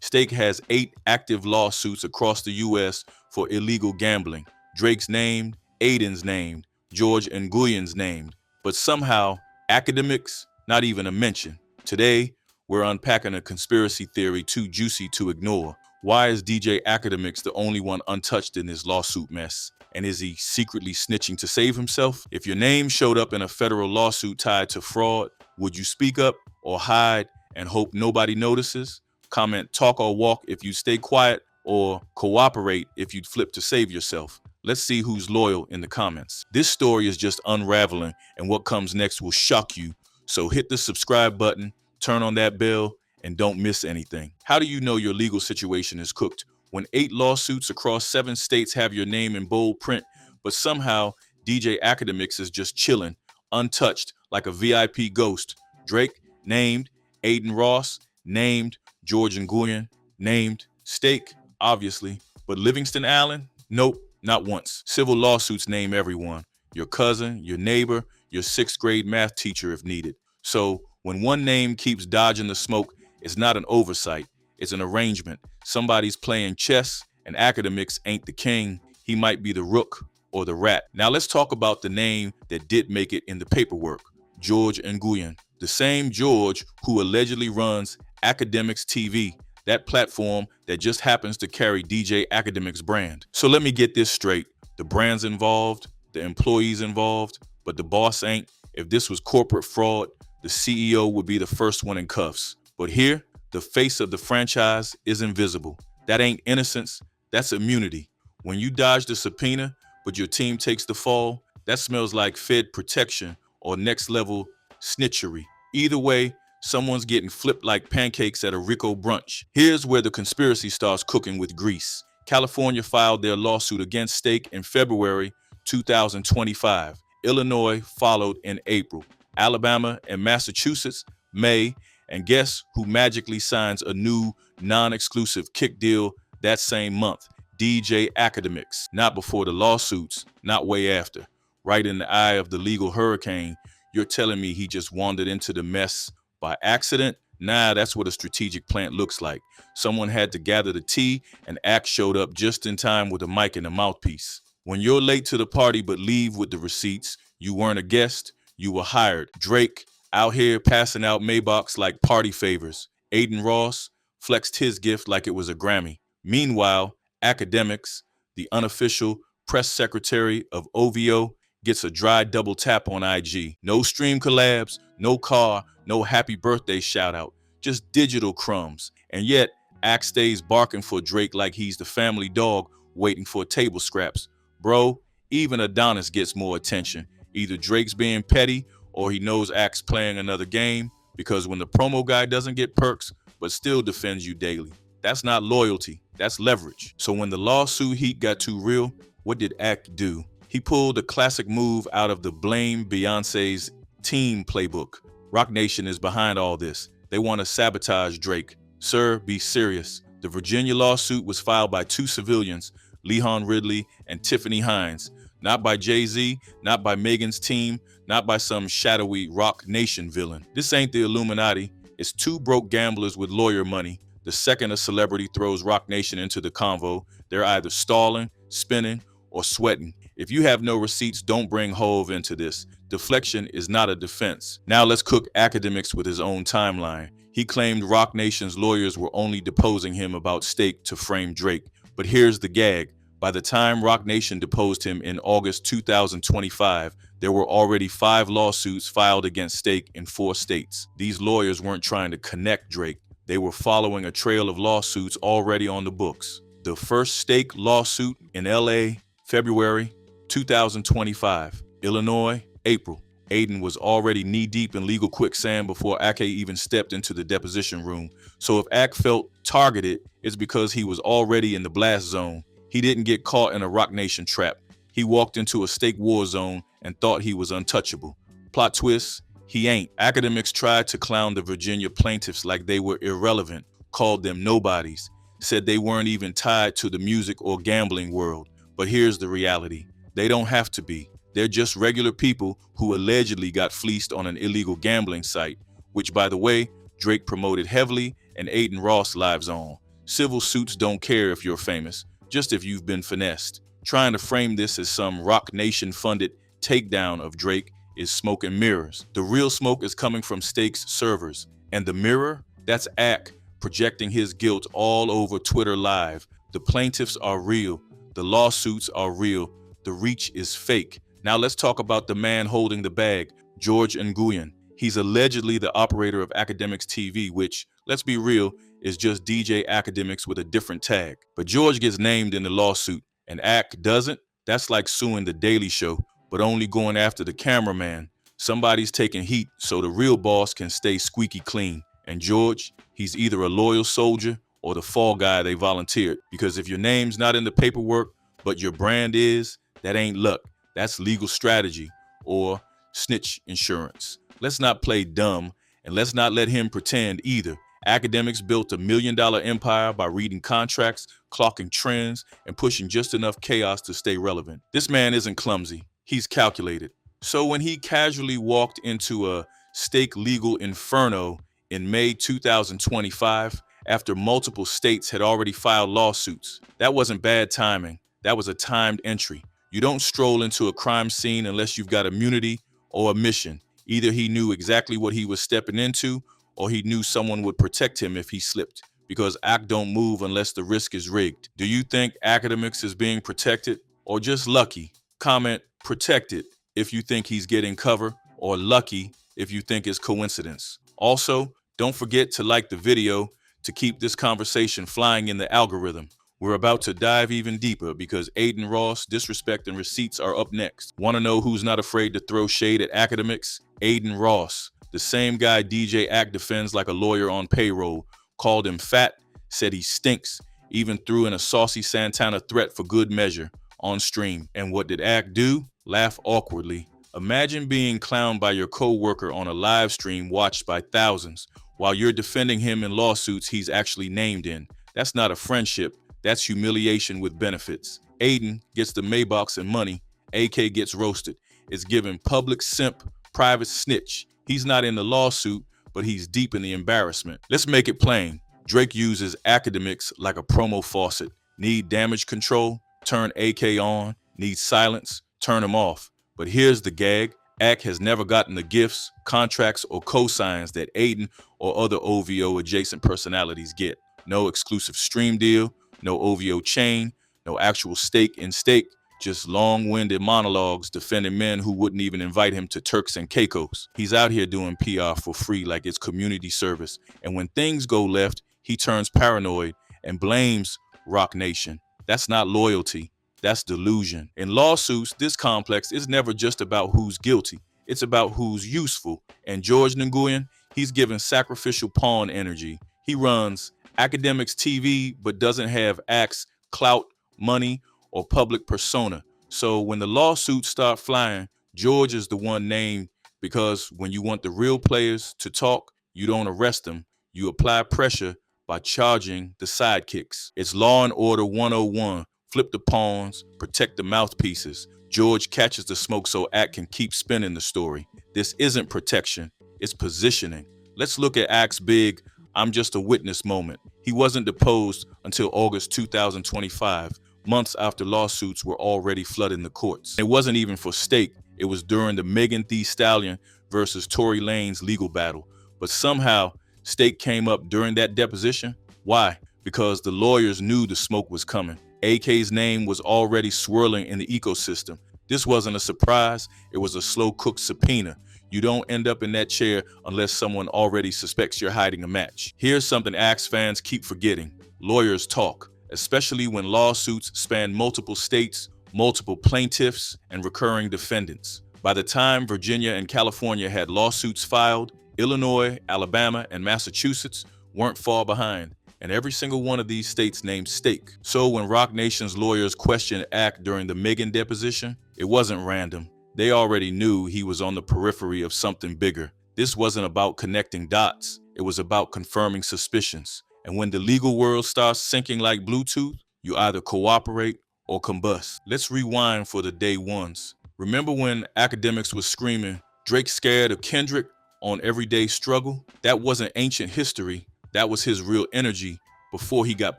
Stake has 8 active lawsuits across the U.S. for illegal gambling. Drake's named, Adin's named, George Nguyen's named, but somehow Akademiks, not even a mention. Today, we're unpacking a conspiracy theory too juicy to ignore. Why is DJ Akademiks the only one untouched in this lawsuit mess? And is he secretly snitching to save himself? If your name showed up in a federal lawsuit tied to fraud, would you speak up or hide and hope nobody notices? Comment talk or walk if you stay quiet, or cooperate if you'd flip to save yourself. Let's see who's loyal in the comments. This story is just unraveling, and what comes next will shock you. So hit the subscribe button, turn on that bell, and don't miss anything. How do you know your legal situation is cooked? When 8 lawsuits across 7 states have your name in bold print, but somehow DJ Akademiks is just chilling, untouched, like a VIP ghost. Drake, named. Adin Ross, named. George Nguyen, named. Stake, obviously. But Livingston Allen? Nope, not once. Civil lawsuits name everyone. Your cousin, your neighbor, your 6th grade math teacher if needed. So when one name keeps dodging the smoke, it's not an oversight. It's an arrangement. Somebody's playing chess, and Akademiks ain't the king. He might be the rook or the rat. Now let's talk about the name that did make it in the paperwork. George Nguyen. The same George who allegedly runs Akademiks TV, that platform that just happens to carry DJ Akademiks' brand. So let me get this straight. The brand's involved, the employees involved, but the boss ain't. If this was corporate fraud, the CEO would be the first one in cuffs. But here, the face of the franchise is invisible. That ain't innocence, that's immunity. When you dodge the subpoena, but your team takes the fall, that smells like Fed protection or next level snitchery. Either way, someone's getting flipped like pancakes at a RICO brunch. Here's where the conspiracy starts cooking with grease. California filed their lawsuit against Stake in February 2025. Illinois followed in April. Alabama and Massachusetts, May. And guess who magically signs a new non-exclusive kick deal that same month? DJ Akademiks. Not before the lawsuits, not way after. Right in the eye of the legal hurricane, you're telling me he just wandered into the mess by accident? Nah, that's what a strategic plant looks like. Someone had to gather the tea, and Ak showed up just in time with a mic and a mouthpiece. When you're late to the party but leave with the receipts, you weren't a guest, you were hired. Drake, out here passing out Maybachs like party favors. Adin Ross flexed his gift like it was a Grammy. Meanwhile, Akademiks, the unofficial press secretary of OVO, gets a dry double tap on IG. No stream collabs, no car, no happy birthday shout out, just digital crumbs. And yet, Ak stays barking for Drake like he's the family dog waiting for table scraps. Bro, even Adonis gets more attention. Either Drake's being petty or he knows Ak's playing another game, because when the promo guy doesn't get perks but still defends you daily, that's not loyalty, that's leverage. So when the lawsuit heat got too real, what did Ak do? He pulled a classic move out of the Blame Beyonce's team playbook. Roc Nation is behind all this. They want to sabotage Drake. Sir, be serious. The Virginia lawsuit was filed by 2 civilians, Leon Ridley and Tiffany Hines. Not by Jay-Z, not by Megan's team, not by some shadowy Roc Nation villain. This ain't the Illuminati. It's 2 broke gamblers with lawyer money. The second a celebrity throws Roc Nation into the convo, they're either stalling, spinning, or sweating. If you have no receipts, don't bring Hove into this. Deflection is not a defense. Now let's cook Akademiks with his own timeline. He claimed Roc Nation's lawyers were only deposing him about Stake to frame Drake. But here's the gag. By the time Roc Nation deposed him in August 2025, there were already 5 lawsuits filed against Stake in 4 states. These lawyers weren't trying to connect Drake. They were following a trail of lawsuits already on the books. The first Stake lawsuit in LA, February 2025. Illinois, April. Adin was already knee-deep in legal quicksand before Ak even stepped into the deposition room. So if Ak felt targeted, it's because he was already in the blast zone. He didn't get caught in a Roc Nation trap. He walked into a Stake war zone and thought he was untouchable. Plot twist, he ain't. Akademiks tried to clown the Virginia plaintiffs like they were irrelevant, called them nobodies, said they weren't even tied to the music or gambling world. But here's the reality. They don't have to be. They're just regular people who allegedly got fleeced on an illegal gambling site, which, by the way, Drake promoted heavily and Adin Ross lives on. Civil suits don't care if you're famous, just if you've been finessed. Trying to frame this as some Roc Nation-funded takedown of Drake is smoke and mirrors. The real smoke is coming from Stake's servers. And the mirror? That's Ak projecting his guilt all over Twitter Live. The plaintiffs are real. The lawsuits are real. The reach is fake. Now let's talk about the man holding the bag, George Nguyen. He's allegedly the operator of Akademiks TV, which, let's be real, is just DJ Akademiks with a different tag. But George gets named in the lawsuit, and Ak doesn't. That's like suing The Daily Show, but only going after the cameraman. Somebody's taking heat so the real boss can stay squeaky clean. And George, he's either a loyal soldier or the fall guy they volunteered. Because if your name's not in the paperwork, but your brand is, that ain't luck. That's legal strategy or snitch insurance. Let's not play dumb, and let's not let him pretend either. Akademiks built a $1 million empire by reading contracts, clocking trends, and pushing just enough chaos to stay relevant. This man isn't clumsy. He's calculated. So when he casually walked into a Stake legal inferno in May 2025, after multiple states had already filed lawsuits, that wasn't bad timing. That was a timed entry. You don't stroll into a crime scene unless you've got immunity or a mission. Either he knew exactly what he was stepping into, or he knew someone would protect him if he slipped, because Ak don't move unless the risk is rigged. Do you think Akademiks is being protected, or just lucky? Comment protected if you think he's getting cover, or lucky if you think it's coincidence. Also, don't forget to like the video to keep this conversation flying in the algorithm. We're about to dive even deeper because Adin Ross, disrespect, and receipts are up next. Want to know who's not afraid to throw shade at Akademiks? Adin Ross, the same guy DJ Ak defends like a lawyer on payroll, called him fat, said he stinks, even threw in a saucy Santana threat for good measure on stream. And what did Ak do? Laugh awkwardly. Imagine being clowned by your co-worker on a live stream watched by thousands, while you're defending him in lawsuits he's actually named in. That's not a friendship. That's humiliation with benefits. Adin gets the Maybachs and money. AK gets roasted. It's given public simp, private snitch. He's not in the lawsuit, but he's deep in the embarrassment. Let's make it plain. Drake uses Akademiks like a promo faucet. Need damage control? Turn AK on. Need silence? Turn him off. But here's the gag. Ak has never gotten the gifts, contracts, or cosigns that Adin or other OVO adjacent personalities get. No exclusive stream deal, no OVO chain, no actual stake in stake, just long-winded monologues defending men who wouldn't even invite him to Turks and Caicos. He's out here doing PR for free like it's community service. And when things go left, he turns paranoid and blames Roc Nation. That's not loyalty. That's delusion. In lawsuits, this complex is never just about who's guilty. It's about who's useful. And George Nguyen, he's given sacrificial pawn energy. He runs Akademiks TV, but doesn't have Ak's clout, money, or public persona. So when the lawsuits start flying, George is the one named because when you want the real players to talk, you don't arrest them. You apply pressure by charging the sidekicks. It's Law and Order 101. Flip the pawns, protect the mouthpieces. George catches the smoke so Ak can keep spinning the story. This isn't protection, it's positioning. Let's look at Ak's big "I'm just a witness" moment. He wasn't deposed until August 2025, months after lawsuits were already flooding the courts. It wasn't even for stake. It was during the Megan Thee Stallion versus Tory Lanez legal battle. But somehow, stake came up during that deposition. Why? Because the lawyers knew the smoke was coming. AK's name was already swirling in the ecosystem. This wasn't a surprise. It was a slow-cooked subpoena. You don't end up in that chair unless someone already suspects you're hiding a match. Here's something Axe fans keep forgetting. Lawyers talk, especially when lawsuits span multiple states, multiple plaintiffs, and recurring defendants. By the time Virginia and California had lawsuits filed, Illinois, Alabama, and Massachusetts weren't far behind. And every single one of these states named stake. So when Roc Nation's lawyers questioned Ak during the Megan deposition, it wasn't random. They already knew he was on the periphery of something bigger. This wasn't about connecting dots. It was about confirming suspicions. And when the legal world starts syncing like Bluetooth, you either cooperate or combust. Let's rewind for the day ones. Remember when Akademiks was screaming, "Drake scared of Kendrick" on Everyday Struggle? That wasn't ancient history. That was his real energy before he got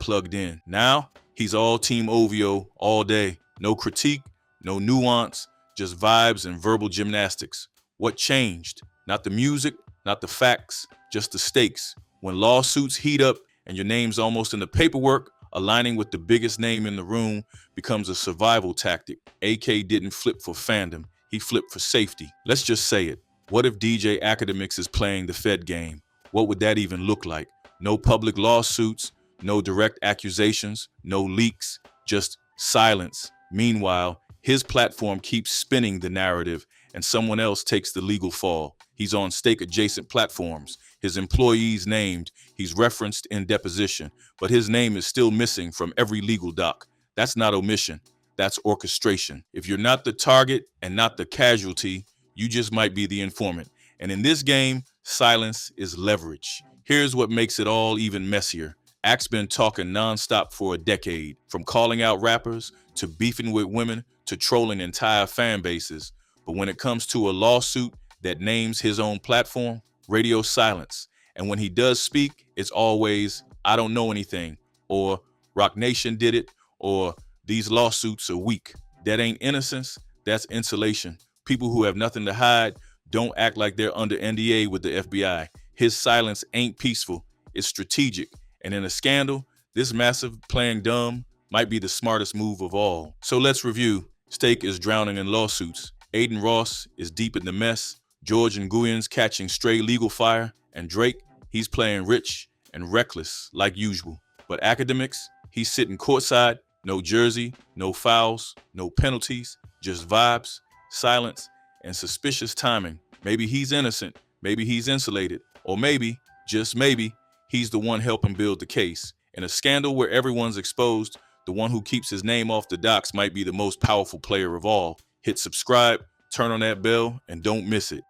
plugged in. Now, he's all Team OVO all day. No critique, no nuance, just vibes and verbal gymnastics. What changed? Not the music, not the facts, just the stakes. When lawsuits heat up and your name's almost in the paperwork, aligning with the biggest name in the room becomes a survival tactic. AK didn't flip for fandom, he flipped for safety. Let's just say it. What if DJ Akademiks is playing the Fed game? What would that even look like? No public lawsuits, no direct accusations, no leaks, just silence. Meanwhile, his platform keeps spinning the narrative and someone else takes the legal fall. He's on stake-adjacent platforms. His employees named, he's referenced in deposition, but his name is still missing from every legal doc. That's not omission, that's orchestration. If you're not the target and not the casualty, you just might be the informant. And in this game, silence is leverage. Here's what makes it all even messier. Act's been talking nonstop for a decade, from calling out rappers, to beefing with women, to trolling entire fan bases. But when it comes to a lawsuit that names his own platform, radio silence. And when he does speak, it's always, I don't know anything, or Rock Nation did it, or these lawsuits are weak. That ain't innocence, that's insulation. People who have nothing to hide don't act like they're under NDA with the FBI. His silence ain't peaceful, it's strategic. And in a scandal, this massive playing dumb might be the smartest move of all. So let's review. Stake is drowning in lawsuits. Adin Ross is deep in the mess. George Nguyen's catching stray legal fire. And Drake, he's playing rich and reckless like usual. But Akademiks, he's sitting courtside, no jersey, no fouls, no penalties, just vibes, silence, and suspicious timing. Maybe he's innocent, maybe he's insulated, or maybe, just maybe, he's the one helping build the case. In a scandal where everyone's exposed, the one who keeps his name off the docks might be the most powerful player of all. Hit subscribe, turn on that bell, and don't miss it.